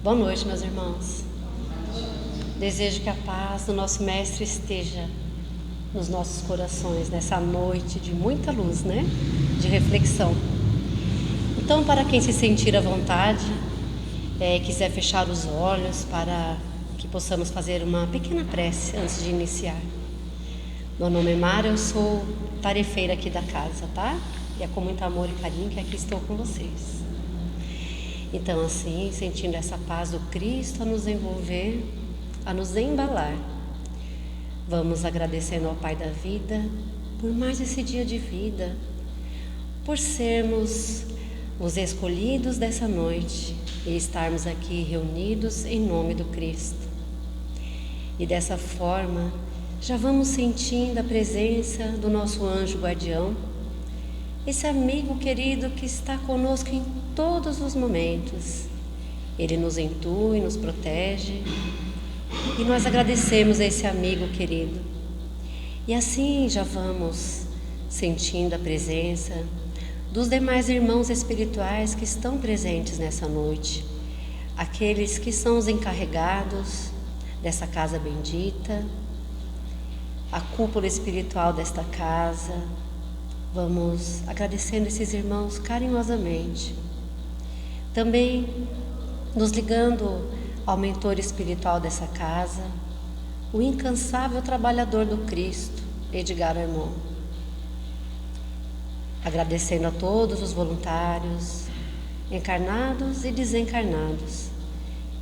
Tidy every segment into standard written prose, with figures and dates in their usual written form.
Boa noite, meus irmãos. Desejo que a paz do nosso Mestre esteja nos nossos corações nessa noite de muita luz, né? De reflexão. Então, para quem se sentir à vontade, quiser fechar os olhos para que possamos fazer uma pequena prece antes de iniciar. Meu nome é Mara, eu sou tarefeira aqui da casa, tá? E é com muito amor e carinho que aqui estou com vocês. Então, assim, sentindo essa paz do Cristo a nos envolver, a nos embalar, vamos agradecendo ao Pai da vida por mais esse dia de vida, por sermos os escolhidos dessa noite e estarmos aqui reunidos em nome do Cristo. E dessa forma, já vamos sentindo a presença do nosso anjo guardião, esse amigo querido que está conosco em todos os momentos. Ele nos intui, nos protege, e nós agradecemos a esse amigo querido. E assim já vamos sentindo a presença dos demais irmãos espirituais que estão presentes nessa noite, aqueles que são os encarregados dessa casa bendita, a cúpula espiritual desta casa. Vamos agradecendo esses irmãos carinhosamente. Também nos ligando ao mentor espiritual dessa casa, o incansável trabalhador do Cristo, Edgar Armon. Agradecendo a todos os voluntários, encarnados e desencarnados,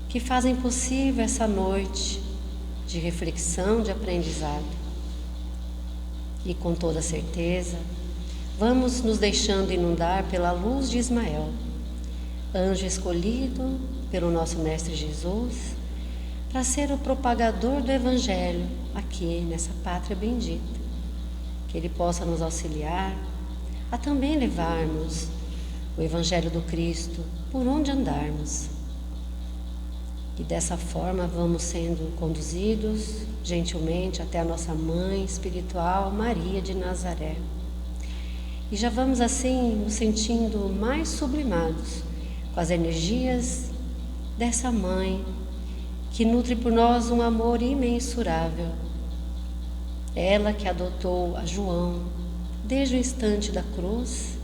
que fazem possível essa noite de reflexão, de aprendizado. E com toda certeza, vamos nos deixando inundar pela luz de Ismael, anjo escolhido pelo nosso Mestre Jesus, para ser o propagador do Evangelho aqui nessa pátria bendita. Que Ele possa nos auxiliar a também levarmos o Evangelho do Cristo por onde andarmos. E dessa forma vamos sendo conduzidos gentilmente até a nossa mãe espiritual, Maria de Nazaré. E já vamos assim nos sentindo mais sublimados com as energias dessa mãe que nutre por nós um amor imensurável. Ela que adotou a João desde o instante da cruz,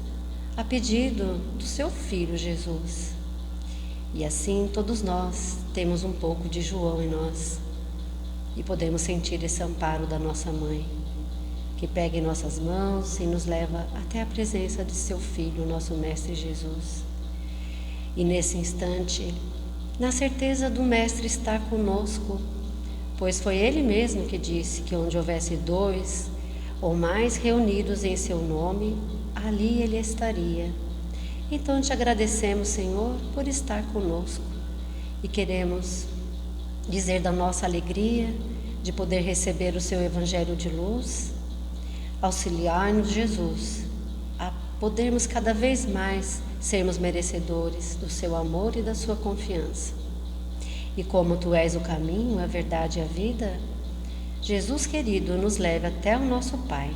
a pedido do seu filho Jesus. E assim todos nós temos um pouco de João em nós e podemos sentir esse amparo da nossa mãe, que pega em nossas mãos e nos leva até a presença de seu Filho, nosso Mestre Jesus. E nesse instante, na certeza do Mestre estar conosco, pois foi Ele mesmo que disse que onde houvesse 2 ou mais reunidos em seu nome, ali Ele estaria. Então te agradecemos, Senhor, por estar conosco e queremos dizer da nossa alegria de poder receber o seu Evangelho de luz. Auxiliar-nos, Jesus, a podermos cada vez mais sermos merecedores do seu amor e da sua confiança. E como Tu és o caminho, a verdade e a vida, Jesus querido, nos leve até o nosso Pai.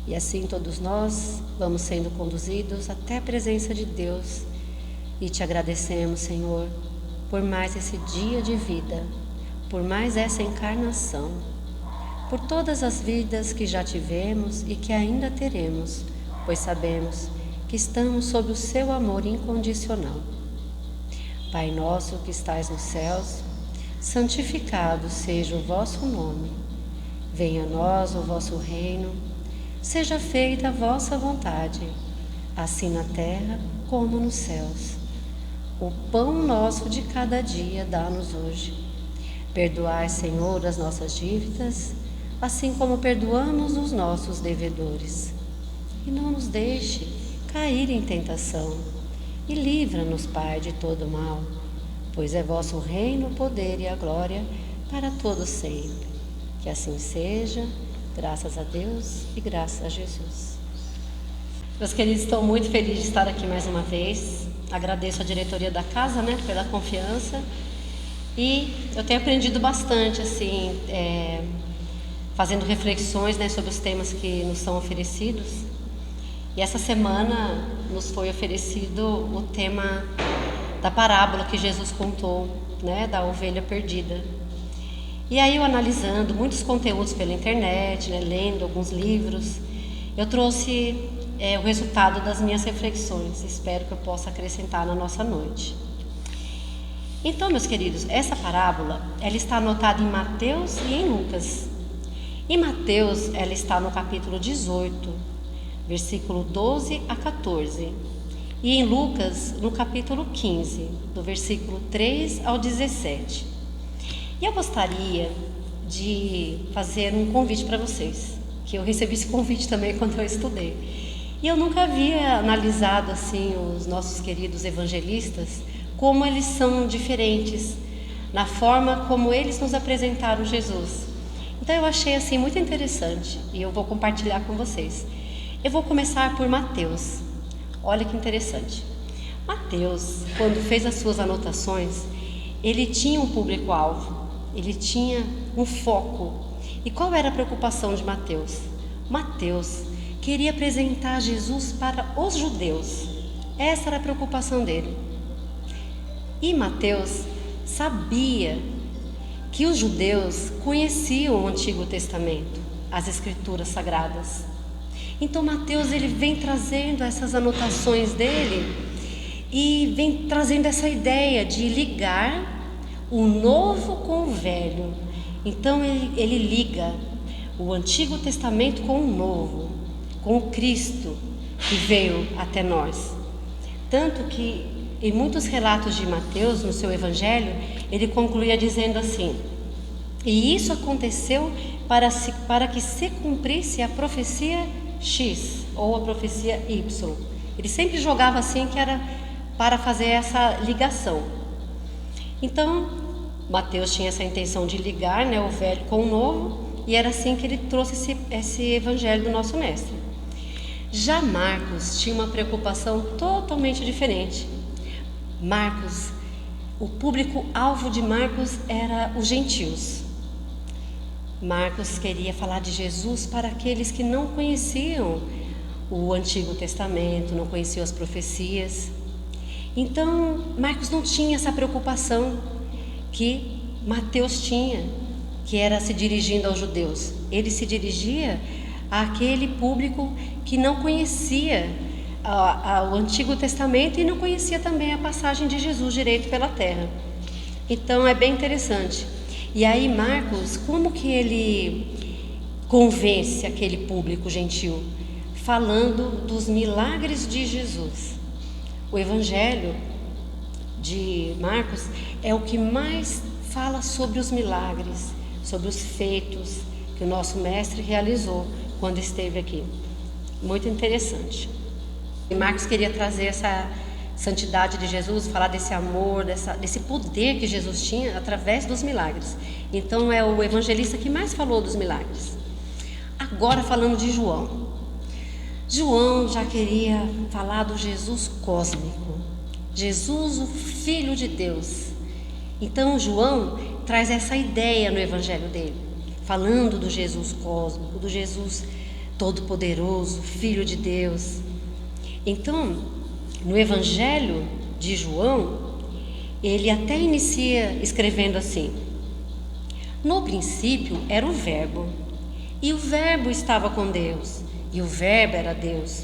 E assim todos nós vamos sendo conduzidos até a presença de Deus. E Te agradecemos, Senhor, por mais esse dia de vida, por mais essa encarnação, por todas as vidas que já tivemos e que ainda teremos, pois sabemos que estamos sob o Seu amor incondicional. Pai nosso que estais nos céus, santificado seja o vosso nome. Venha a nós o vosso reino, seja feita a vossa vontade, assim na terra como nos céus. O pão nosso de cada dia dá-nos hoje. Perdoai, Senhor, as nossas dívidas, assim como perdoamos os nossos devedores. E não nos deixe cair em tentação, e livra-nos, Pai, de todo mal, pois é vosso reino, o poder e a glória para todo sempre. Que assim seja, graças a Deus e graças a Jesus. Meus queridos, estou muito feliz de estar aqui mais uma vez. Agradeço a diretoria da casa, pela confiança. E eu tenho aprendido bastante, assim, fazendo reflexões, sobre os temas que nos são oferecidos. E essa semana nos foi oferecido o tema da parábola que Jesus contou, né, da ovelha perdida. E aí eu analisando muitos conteúdos pela internet, né, lendo alguns livros, eu trouxe o resultado das minhas reflexões. Espero que eu possa acrescentar na nossa noite. Então, meus queridos, essa parábola, ela está anotada em Mateus e em Lucas. Em Mateus, ela está no capítulo 18, versículo 12 a 14. E em Lucas, no capítulo 15, do versículo 3 ao 17. E eu gostaria de fazer um convite para vocês, que eu recebi esse convite também quando eu estudei. E eu nunca havia analisado assim os nossos queridos evangelistas, como eles são diferentes na forma como eles nos apresentaram Jesus. Então eu achei assim muito interessante e eu vou compartilhar com vocês. Eu vou começar por Mateus. Olha que interessante. Mateus, quando fez as suas anotações, ele tinha um público-alvo, ele tinha um foco. E qual era a preocupação de Mateus? Mateus queria apresentar Jesus para os judeus. Essa era a preocupação dele. E Mateus sabia que os judeus conheciam o Antigo Testamento, as Escrituras Sagradas. Então Mateus ele vem trazendo essas anotações dele e vem trazendo essa ideia de ligar o novo com o velho. Então ele liga o Antigo Testamento com o Novo, com o Cristo que veio até nós. Tanto que em muitos relatos de Mateus, no seu evangelho, ele concluía dizendo assim: e isso aconteceu para que se cumprisse a profecia X ou a profecia Y. Ele sempre jogava assim que era para fazer essa ligação. Então, Mateus tinha essa intenção de ligar, né, o velho com o novo, e era assim que ele trouxe esse evangelho do nosso mestre. Já Marcos tinha uma preocupação totalmente diferente. Marcos, o público-alvo de Marcos era os gentios. Marcos queria falar de Jesus para aqueles que não conheciam o Antigo Testamento, não conheciam as profecias. Então, Marcos não tinha essa preocupação que Mateus tinha, que era se dirigindo aos judeus. Ele se dirigia àquele público que não conhecia o Antigo Testamento e não conhecia também a passagem de Jesus direito pela terra. Então é bem interessante. E aí Marcos, como que ele convence aquele público gentil? Falando dos milagres de Jesus. O evangelho de Marcos é o que mais fala sobre os milagres, sobre os feitos que o nosso mestre realizou quando esteve aqui. Muito interessante. E Marcos queria trazer essa santidade de Jesus, falar desse amor, desse poder que Jesus tinha através dos milagres. Então é o evangelista que mais falou dos milagres. Agora falando de João. João já queria falar do Jesus cósmico, Jesus, o Filho de Deus. Então João traz essa ideia no evangelho dele, falando do Jesus cósmico, do Jesus todo-poderoso, Filho de Deus. Então, no Evangelho de João, ele até inicia escrevendo assim: no princípio era o Verbo, e o Verbo estava com Deus, e o Verbo era Deus,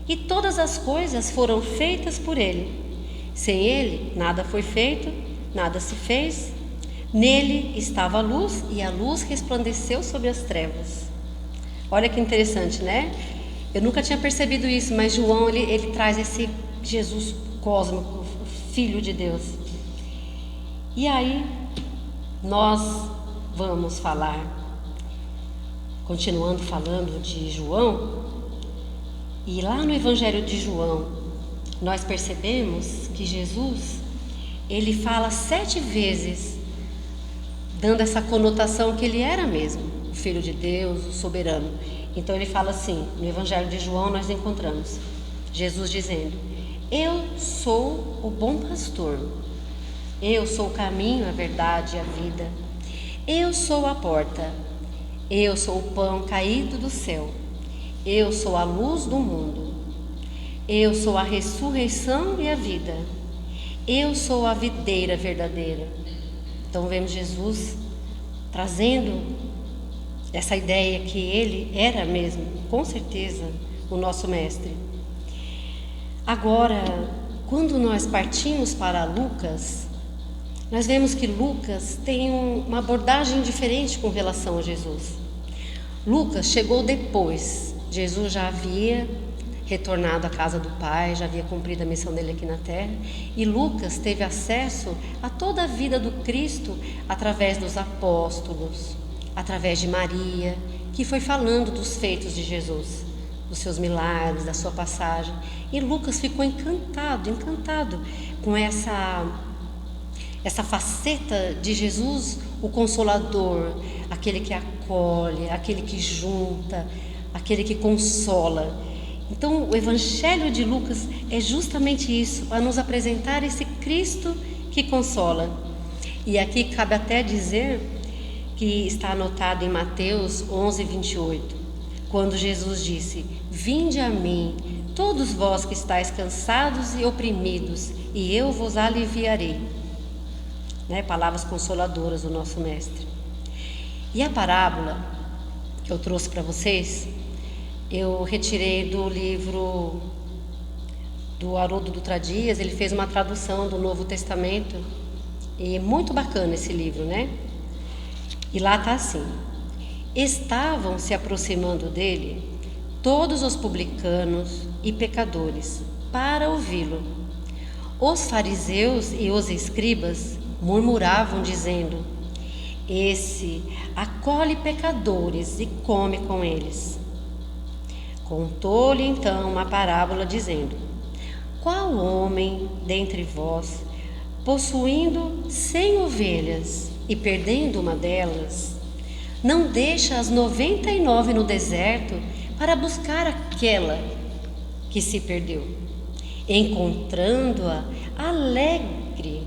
e todas as coisas foram feitas por ele. Sem ele, nada foi feito, nada se fez. Nele estava a luz, e a luz resplandeceu sobre as trevas. Olha que interessante, né? Eu nunca tinha percebido isso, mas João ele traz esse Jesus cósmico, o Filho de Deus. E aí nós vamos falar, continuando falando de João, e lá no Evangelho de João nós percebemos que Jesus ele fala 7 vezes, dando essa conotação que ele era mesmo o Filho de Deus, o soberano. Então ele fala assim, no Evangelho de João nós encontramos Jesus dizendo: eu sou o bom pastor, eu sou o caminho, a verdade e a vida, eu sou a porta, eu sou o pão caído do céu, eu sou a luz do mundo, eu sou a ressurreição e a vida, Eu sou a videira verdadeira. Então vemos Jesus trazendo essa ideia que ele era mesmo, com certeza, o nosso mestre. Agora, quando nós partimos para Lucas, nós vemos que Lucas tem uma abordagem diferente com relação a Jesus. Lucas chegou depois. Jesus já havia retornado à casa do Pai, já havia cumprido a missão dele aqui na terra, e Lucas teve acesso a toda a vida do Cristo através dos apóstolos, através de Maria, que foi falando dos feitos de Jesus, dos seus milagres, da sua passagem. E Lucas ficou encantado com essa faceta de Jesus, o Consolador, aquele que acolhe, aquele que junta, aquele que consola. Então o Evangelho de Lucas é justamente isso, para nos apresentar esse Cristo que consola. E aqui cabe até dizer que está anotado em Mateus 11, 28, quando Jesus disse: vinde a mim, todos vós que estáis cansados e oprimidos, e eu vos aliviarei. Palavras consoladoras do nosso mestre. E a parábola que eu trouxe para vocês, eu retirei do livro do Haroldo Dutra Dias. Ele fez uma tradução do Novo Testamento e é muito bacana esse livro, E lá está assim: estavam se aproximando dele todos os publicanos e pecadores para ouvi-lo. Os fariseus e os escribas murmuravam dizendo: esse acolhe pecadores e come com eles. Contou-lhe então uma parábola dizendo: qual homem dentre vós, possuindo 100 ovelhas e perdendo uma delas, não deixa as 99 no deserto para buscar aquela que se perdeu? Encontrando-a alegre,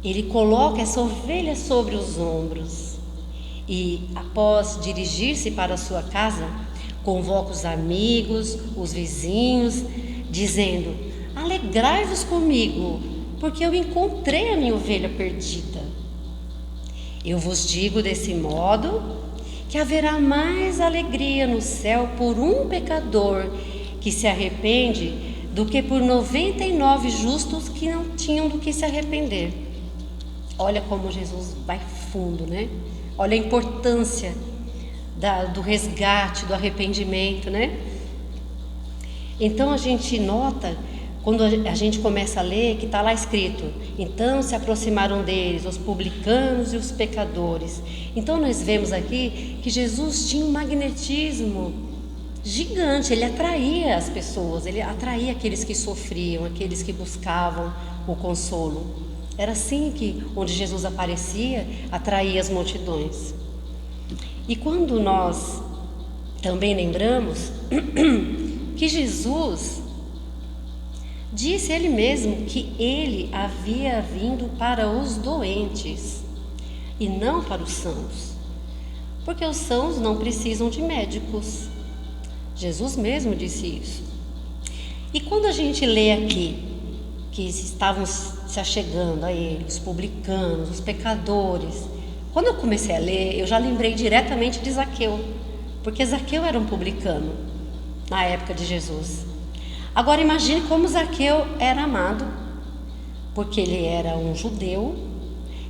ele coloca essa ovelha sobre os ombros e, após dirigir-se para a sua casa, convoca os amigos, os vizinhos, dizendo: alegrai-vos comigo, porque eu encontrei a minha ovelha perdida. Eu vos digo desse modo que haverá mais alegria no céu por um pecador que se arrepende do que por 99 justos que não tinham do que se arrepender. Olha como Jesus vai fundo, Olha a importância do resgate, do arrependimento, Então a gente nota, quando a gente começa a ler, que está lá escrito: então se aproximaram deles os publicanos e os pecadores. Então nós vemos aqui que Jesus tinha um magnetismo gigante. Ele atraía as pessoas, ele atraía aqueles que sofriam, aqueles que buscavam o consolo. Era assim que, onde Jesus aparecia, atraía as multidões. E quando nós também lembramos que Jesus disse ele mesmo que ele havia vindo para os doentes e não para os sãos, porque os sãos não precisam de médicos. Jesus mesmo disse isso. E quando a gente lê aqui que estavam se achegando a ele, os publicanos, os pecadores, quando eu comecei a ler, eu já lembrei diretamente de Zaqueu, porque Zaqueu era um publicano na época de Jesus. Agora imagine como Zaqueu era amado, porque ele era um judeu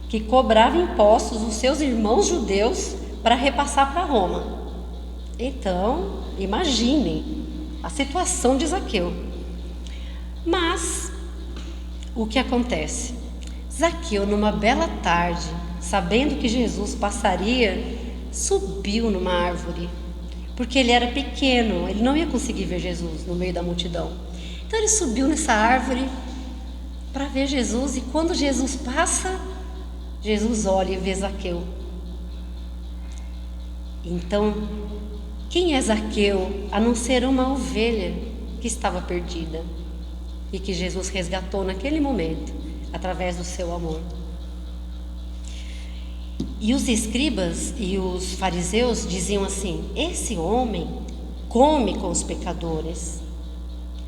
que cobrava impostos dos seus irmãos judeus para repassar para Roma. Então, imaginem a situação de Zaqueu. Mas o que acontece? Zaqueu, numa bela tarde, sabendo que Jesus passaria, subiu numa árvore, porque ele era pequeno, ele não ia conseguir ver Jesus no meio da multidão. Então ele subiu nessa árvore para ver Jesus, e quando Jesus passa, Jesus olha e vê Zaqueu. Então, quem é Zaqueu a não ser uma ovelha que estava perdida e que Jesus resgatou naquele momento, através do seu amor? E os escribas e os fariseus diziam assim: esse homem come com os pecadores.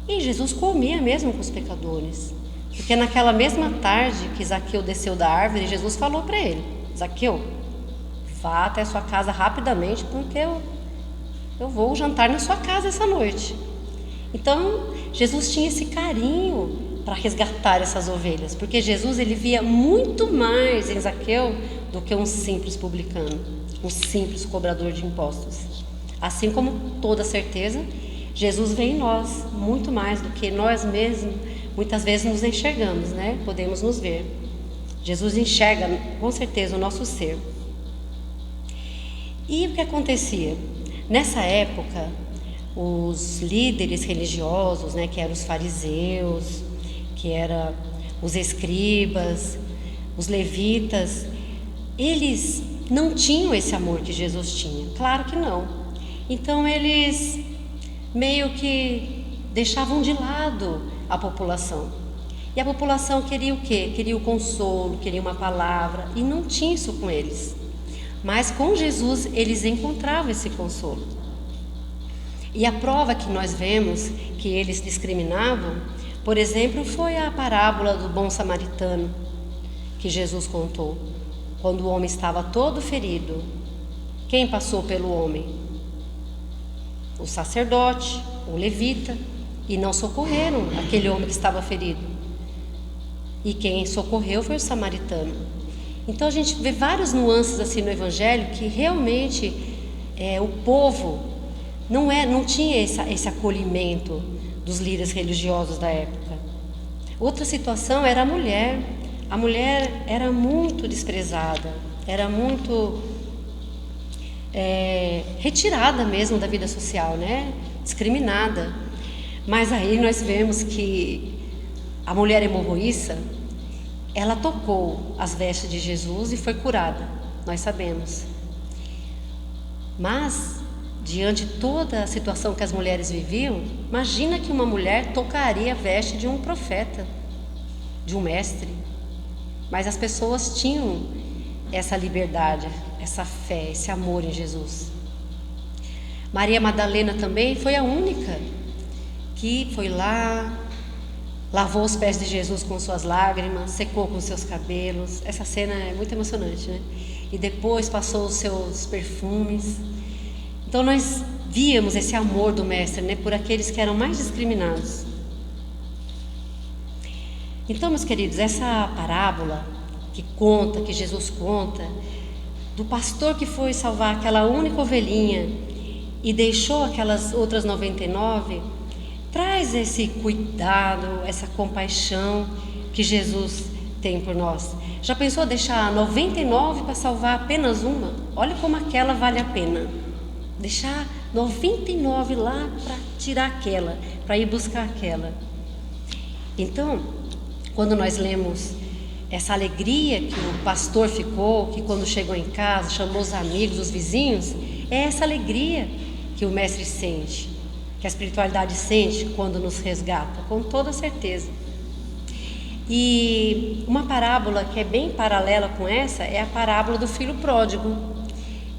E Jesus comia mesmo com os pecadores. Porque naquela mesma tarde que Zaqueu desceu da árvore, Jesus falou para ele: Zaqueu, vá até a sua casa rapidamente, porque eu vou jantar na sua casa essa noite. Então, Jesus tinha esse carinho para resgatar essas ovelhas, porque Jesus ele via muito mais em Zaqueu do que um simples publicano, um simples cobrador de impostos. Assim como, toda certeza, Jesus vê em nós muito mais do que nós mesmos muitas vezes nos enxergamos, né? Podemos nos ver. Jesus enxerga com certeza o nosso ser. E o que acontecia? Nessa época, os líderes religiosos, né, que eram os fariseus, que eram os escribas, os levitas, eles não tinham esse amor que Jesus tinha. Claro que não. Então eles meio que deixavam de lado a população. E a população queria o quê? Queria o consolo, queria uma palavra, e não tinha isso com eles. Mas com Jesus eles encontravam esse consolo. E a prova que nós vemos que eles discriminavam, por exemplo, foi a parábola do bom samaritano que Jesus contou. Quando o homem estava todo ferido, quem passou pelo homem? O sacerdote, o levita, e não socorreram aquele homem que estava ferido. E quem socorreu foi o samaritano. Então a gente vê várias nuances assim no Evangelho que realmente o povo não tinha esse acolhimento dos líderes religiosos da época. Outra situação era a mulher. A mulher era muito desprezada, era muito retirada mesmo da vida social, né? Discriminada. Mas aí nós vemos que a mulher hemorroíça, ela tocou as vestes de Jesus e foi curada, nós sabemos. Mas, diante de toda a situação que as mulheres viviam, imagina que uma mulher tocaria a veste de um profeta, de um mestre. Mas as pessoas tinham essa liberdade, essa fé, esse amor em Jesus. Maria Madalena também foi a única que foi lá, lavou os pés de Jesus com suas lágrimas, secou com seus cabelos. Essa cena é muito emocionante, né? E depois passou os seus perfumes. Então nós víamos esse amor do Mestre, né, por aqueles que eram mais discriminados. Então, meus queridos, essa parábola que Jesus conta, do pastor que foi salvar aquela única ovelhinha e deixou aquelas outras 99, traz esse cuidado, essa compaixão que Jesus tem por nós. Já pensou deixar 99 para salvar apenas uma? Olha como aquela vale a pena. Deixar 99 lá para tirar aquela, para ir buscar aquela. Então, quando nós lemos essa alegria que o pastor ficou, que quando chegou em casa, chamou os amigos, os vizinhos, é essa alegria que o Mestre sente, que a espiritualidade sente quando nos resgata, com toda certeza. E uma parábola que é bem paralela com essa é a parábola do filho pródigo,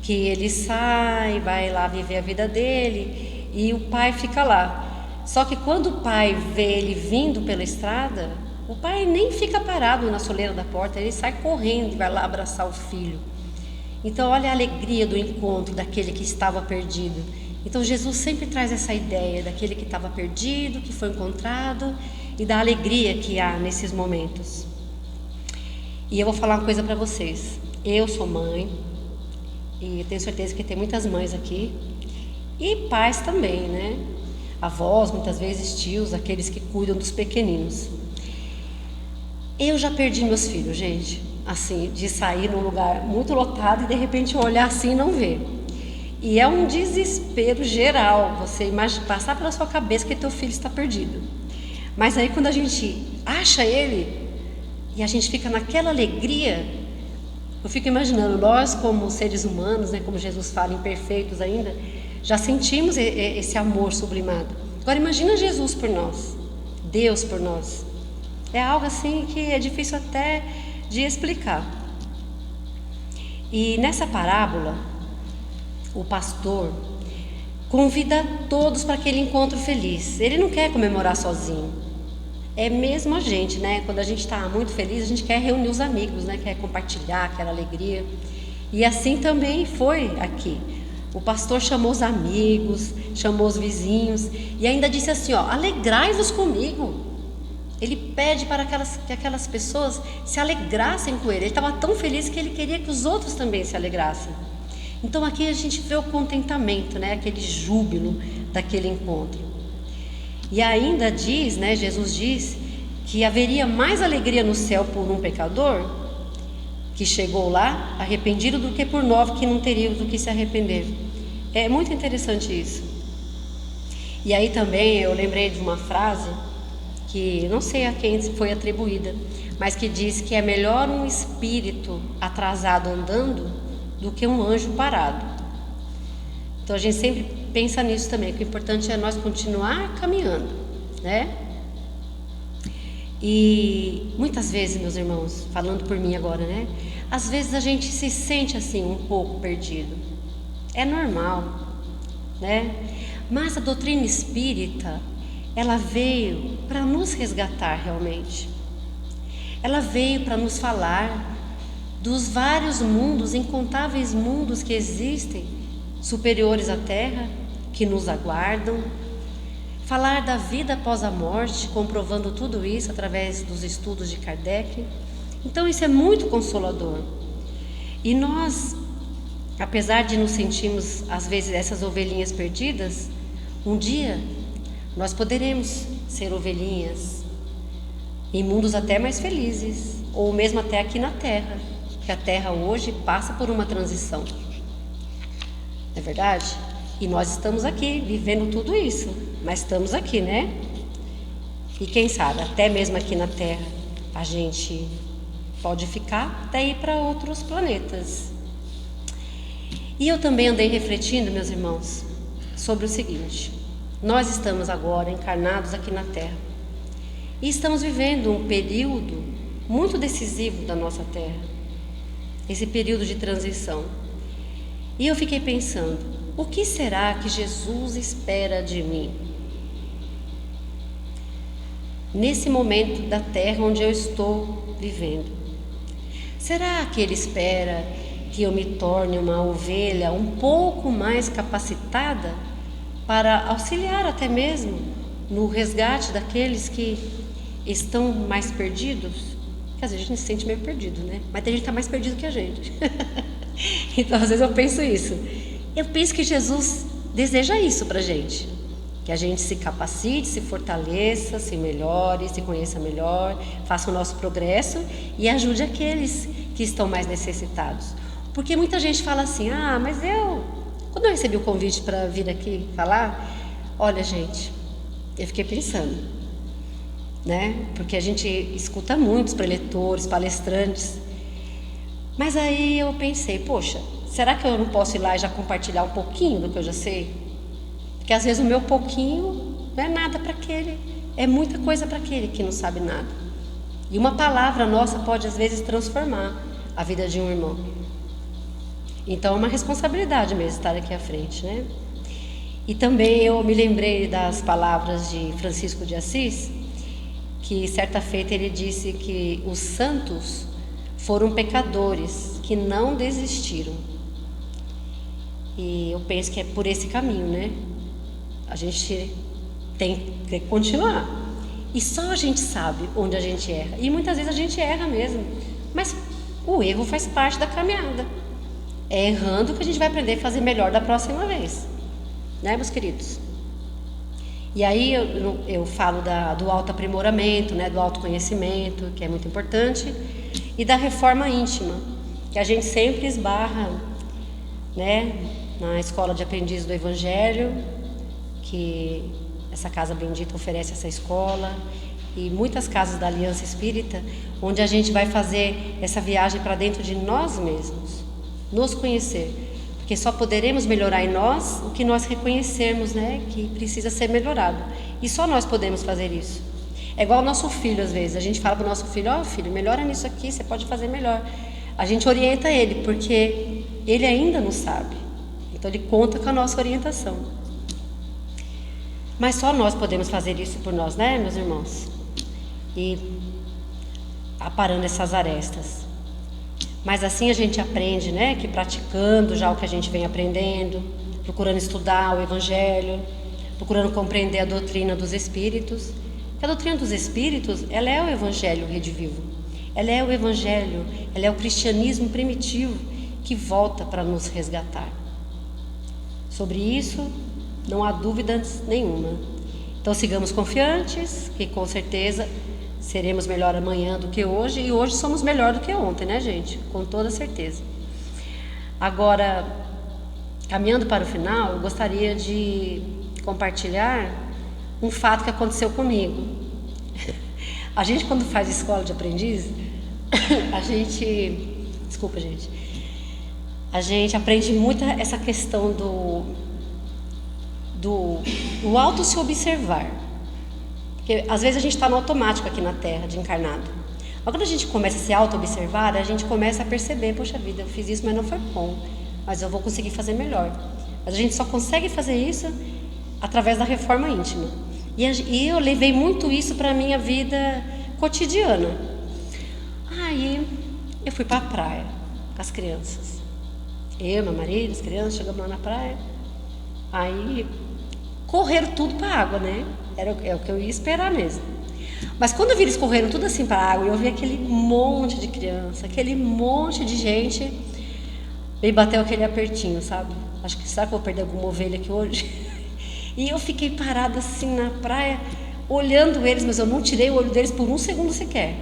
que ele sai, vai lá viver a vida dele e o pai fica lá. Só que quando o pai vê ele vindo pela estrada, o pai nem fica parado na soleira da porta, ele sai correndo e vai lá abraçar o filho. Então olha a alegria do encontro daquele que estava perdido. Então Jesus sempre traz essa ideia daquele que estava perdido, que foi encontrado, e da alegria que há nesses momentos. E eu vou falar uma coisa para vocês. Eu sou mãe, e eu tenho certeza que tem muitas mães aqui, e pais também, né? Avós, muitas vezes tios, aqueles que cuidam dos pequeninos. Eu já perdi meus filhos, gente, assim, de sair num lugar muito lotado e de repente olhar assim e não ver. E é um desespero geral, você passar pela sua cabeça que teu filho está perdido. Mas aí quando a gente acha ele e a gente fica naquela alegria, eu fico imaginando, nós como seres humanos, né, como Jesus fala, imperfeitos ainda, já sentimos esse amor sublimado. Agora imagina Jesus por nós, Deus por nós. É algo assim que é difícil até de explicar. E nessa parábola, o pastor convida todos para aquele encontro feliz. Ele não quer comemorar sozinho. é mesmo a gente, né? Quando a gente está muito feliz, a gente quer reunir os amigos, né? Quer compartilhar aquela alegria. E assim também foi aqui. O pastor chamou os amigos, chamou os vizinhos e ainda disse assim, ó, alegrai-vos comigo. Ele pede para que aquelas pessoas se alegrassem com ele. Ele estava tão feliz que ele queria que os outros também se alegrassem. Então aqui a gente vê o contentamento, né? Aquele júbilo daquele encontro. E ainda diz, né? Jesus diz que haveria mais alegria no céu por um pecador que chegou lá arrependido do que por 9 que não teriam do que se arrepender. É muito interessante isso. E aí também eu lembrei de uma frase que não sei a quem foi atribuída, mas que diz que é melhor um espírito atrasado andando do que um anjo parado. Então a gente sempre pensa nisso também, que o importante é nós continuar caminhando, né? E muitas vezes, meus irmãos, falando por mim agora, né? Às vezes a gente se sente assim um pouco perdido. É normal, né? Mas a doutrina espírita, ela veio para nos resgatar realmente. Ela veio para nos falar dos vários mundos, incontáveis mundos que existem, superiores à Terra, que nos aguardam. Falar da vida após a morte, comprovando tudo isso através dos estudos de Kardec. Então isso é muito consolador. E nós, apesar de nos sentirmos às vezes essas ovelhinhas perdidas, um dia nós poderemos ser ovelhinhas em mundos até mais felizes, ou mesmo até aqui na Terra, que a Terra hoje passa por uma transição. Não é verdade? E nós estamos aqui vivendo tudo isso, mas estamos aqui, né? E quem sabe, até mesmo aqui na Terra, a gente pode ficar até ir para outros planetas. E eu também andei refletindo, meus irmãos, sobre o seguinte: nós estamos agora encarnados aqui na Terra e estamos vivendo um período muito decisivo da nossa Terra, esse período de transição. E eu fiquei pensando, o que será que Jesus espera de mim? Nesse momento da Terra onde eu estou vivendo. Será que Ele espera que eu me torne uma ovelha um pouco mais capacitada para auxiliar até mesmo no resgate daqueles que estão mais perdidos? Porque às vezes a gente se sente meio perdido, né? Mas tem gente que está mais perdido que a gente. Então às vezes eu penso isso. Eu penso que Jesus deseja isso para a gente. Que a gente se capacite, se fortaleça, se melhore, se conheça melhor, faça o nosso progresso e ajude aqueles que estão mais necessitados. Porque muita gente fala assim, mas quando eu recebi o convite para vir aqui falar, olha gente, eu fiquei pensando, né? Porque a gente escuta muitos preletores, palestrantes, mas aí eu pensei, poxa, será que eu não posso ir lá e já compartilhar um pouquinho do que eu já sei? Porque às vezes o meu pouquinho não é nada para aquele, é muita coisa para aquele que não sabe nada. E uma palavra nossa pode às vezes transformar a vida de um irmão. Então é uma responsabilidade mesmo estar aqui à frente, né? E também eu me lembrei das palavras de Francisco de Assis, que certa feita ele disse que os santos foram pecadores que não desistiram. E eu penso que é por esse caminho, né? A gente tem que continuar. E só a gente sabe onde a gente erra. E muitas vezes a gente erra mesmo. Mas o erro faz parte da caminhada. É errando que a gente vai aprender a fazer melhor da próxima vez. Né, meus queridos? E aí eu falo do autoaprimoramento, né, do autoconhecimento, que é muito importante. E da reforma íntima, que a gente sempre esbarra, né, na escola de aprendiz do Evangelho, que essa Casa Bendita oferece essa escola, e muitas casas da Aliança Espírita, onde a gente vai fazer essa viagem para dentro de nós mesmos, nos conhecer, porque só poderemos melhorar em nós o que nós reconhecermos, né, que precisa ser melhorado, e só nós podemos fazer isso. É igual o nosso filho, às vezes, a gente fala para o nosso filho, filho, melhora nisso aqui, você pode fazer melhor. A gente orienta ele, porque ele ainda não sabe, então ele conta com a nossa orientação. Mas só nós podemos fazer isso por nós, né, meus irmãos? e aparando essas arestas. Mas assim a gente aprende, né, que praticando já o que a gente vem aprendendo, procurando estudar o Evangelho, procurando compreender a doutrina dos Espíritos. Porque a doutrina dos Espíritos, ela é o Evangelho redivivo. Ela é o Evangelho, ela é o cristianismo primitivo que volta para nos resgatar. Sobre isso, não há dúvidas nenhuma. Então sigamos confiantes, que com certeza seremos melhor amanhã do que hoje, e hoje somos melhor do que ontem, né, gente? Com toda certeza. Agora, caminhando para o final, eu gostaria de compartilhar um fato que aconteceu comigo. A gente, quando faz escola de aprendiz, a gente aprende muito essa questão do auto se observar. Porque às vezes a gente está no automático aqui na Terra, de encarnado. Mas quando a gente começa a se auto-observar, a gente começa a perceber, poxa vida, eu fiz isso, mas não foi bom. Mas eu vou conseguir fazer melhor. Mas a gente só consegue fazer isso através da reforma íntima. E eu levei muito isso para a minha vida cotidiana. Aí eu fui para a praia com as crianças. Eu, meu marido, as crianças, chegamos lá na praia. Aí correram tudo para a água, né? É o que eu ia esperar mesmo. Mas quando eu vi eles correndo tudo assim para a água, eu vi aquele monte de criança, aquele monte de gente, me bateu aquele apertinho, sabe? Acho que será que eu vou perder alguma ovelha aqui hoje? E eu fiquei parada assim na praia, olhando eles, mas eu não tirei o olho deles por um segundo sequer.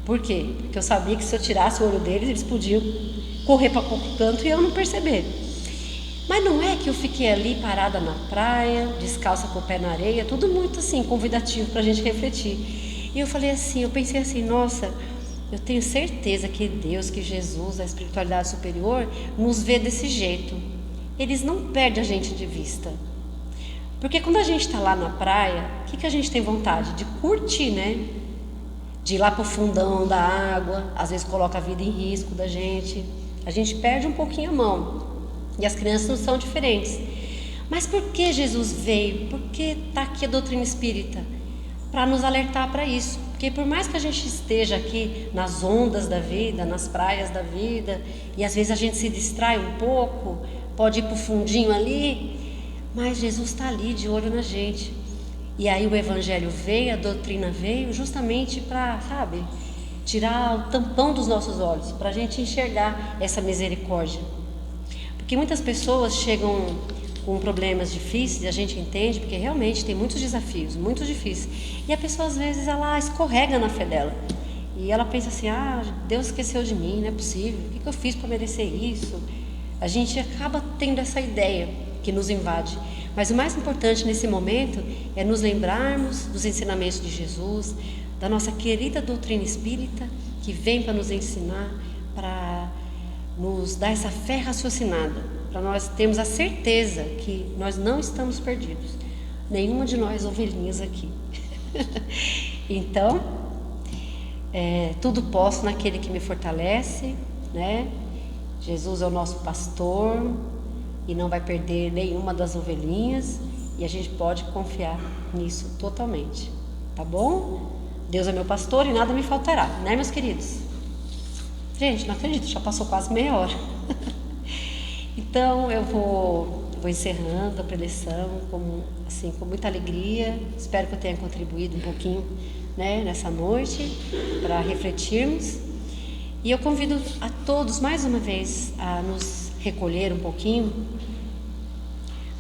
Por quê? Porque eu sabia que se eu tirasse o olho deles, eles podiam correr para qualquer canto e eu não perceber. Mas não é que eu fiquei ali parada na praia, descalça com o pé na areia, tudo muito assim, convidativo para a gente refletir. E eu falei assim, eu pensei assim, nossa, eu tenho certeza que Deus, que Jesus, a espiritualidade superior, nos vê desse jeito. Eles não perdem a gente de vista. Porque quando a gente está lá na praia, o que a gente tem vontade? De curtir, né? De ir lá para o fundão da água, às vezes coloca a vida em risco da gente. A gente perde um pouquinho a mão. E as crianças não são diferentes. Mas por que Jesus veio? Por que está aqui a doutrina espírita? Para nos alertar para isso. Porque por mais que a gente esteja aqui nas ondas da vida, nas praias da vida, e às vezes a gente se distrai um pouco, pode ir para o fundinho ali, mas Jesus está ali de olho na gente. E aí o Evangelho veio, a doutrina veio justamente para, sabe, tirar o tampão dos nossos olhos, para a gente enxergar essa misericórdia. Porque muitas pessoas chegam com problemas difíceis, a gente entende, porque realmente tem muitos desafios, muito difíceis. E a pessoa às vezes ela escorrega na fé dela. E ela pensa assim, Deus esqueceu de mim, não é possível, o que eu fiz para merecer isso? A gente acaba tendo essa ideia que nos invade. Mas o mais importante nesse momento é nos lembrarmos dos ensinamentos de Jesus, da nossa querida doutrina espírita, que vem para nos ensinar, para nos dar essa fé raciocinada, para nós termos a certeza que nós não estamos perdidos, nenhuma de nós ovelhinhas aqui. Então, tudo posso naquele que me fortalece, né? Jesus é o nosso pastor e não vai perder nenhuma das ovelhinhas, e a gente pode confiar nisso totalmente, tá bom? Deus é meu pastor e nada me faltará, né, meus queridos? Gente, não acredito, já passou quase meia hora. Então eu vou encerrando a preleção com muita alegria. Espero que eu tenha contribuído um pouquinho, né, nessa noite para refletirmos. E eu convido a todos mais uma vez a nos recolher um pouquinho,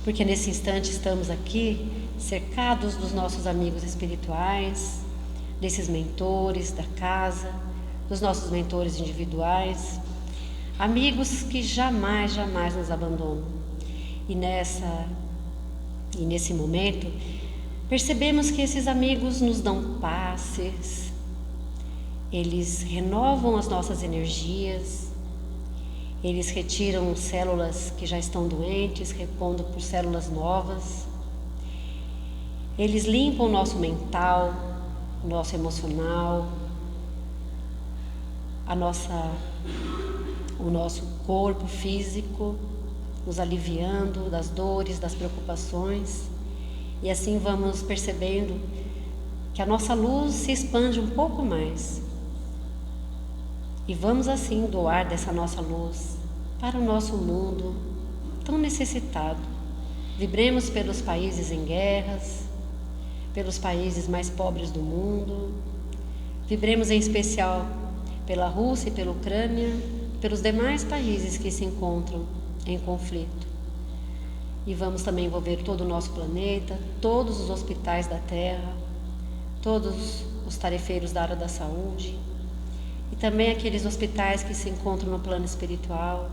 porque nesse instante estamos aqui cercados dos nossos amigos espirituais, desses mentores da casa, dos nossos mentores individuais, amigos que jamais, jamais nos abandonam. E nesse momento, percebemos que esses amigos nos dão passes, eles renovam as nossas energias, eles retiram células que já estão doentes, repondo por células novas, eles limpam o nosso mental, o nosso emocional, o nosso corpo físico, nos aliviando das dores, das preocupações, e assim vamos percebendo que a nossa luz se expande um pouco mais. E vamos assim doar dessa nossa luz para o nosso mundo tão necessitado. Vibremos pelos países em guerras, pelos países mais pobres do mundo. Vibremos em especial pela Rússia e pela Ucrânia, pelos demais países que se encontram em conflito. E vamos também envolver todo o nosso planeta, todos os hospitais da Terra, todos os tarefeiros da área da saúde e também aqueles hospitais que se encontram no plano espiritual,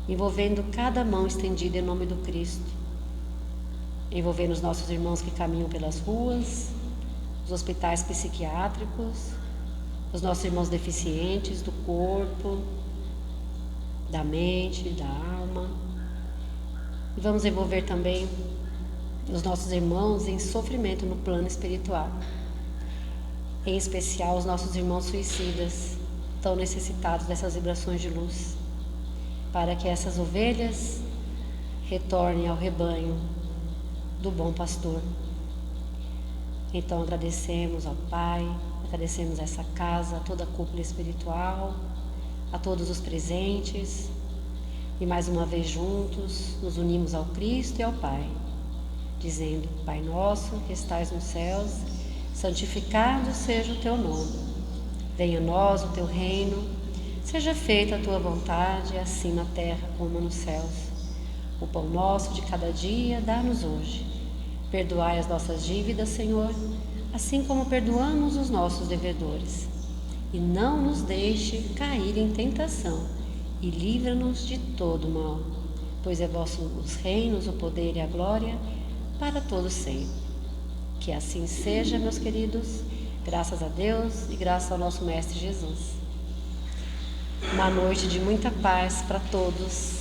envolvendo cada mão estendida em nome do Cristo, envolvendo os nossos irmãos que caminham pelas ruas, os hospitais psiquiátricos, os nossos irmãos deficientes do corpo, da mente, da alma. E vamos envolver também os nossos irmãos em sofrimento no plano espiritual, em especial os nossos irmãos suicidas, tão necessitados dessas vibrações de luz, para que essas ovelhas retornem ao rebanho do bom pastor. Então agradecemos ao Pai, agradecemos a essa casa, a toda a cúpula espiritual, a todos os presentes, e mais uma vez juntos nos unimos ao Cristo e ao Pai, dizendo: Pai nosso que estais nos céus, santificado seja o teu nome. Venha a nós o teu reino, seja feita a tua vontade, assim na terra como nos céus. O pão nosso de cada dia dá-nos hoje. Perdoai as nossas dívidas, Senhor, assim como perdoamos os nossos devedores. E não nos deixe cair em tentação, e livra-nos de todo mal. Pois é vosso os reinos, o poder e a glória, para todos sempre. Que assim seja, meus queridos, graças a Deus e graças ao nosso Mestre Jesus. Uma noite de muita paz para todos.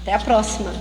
Até a próxima!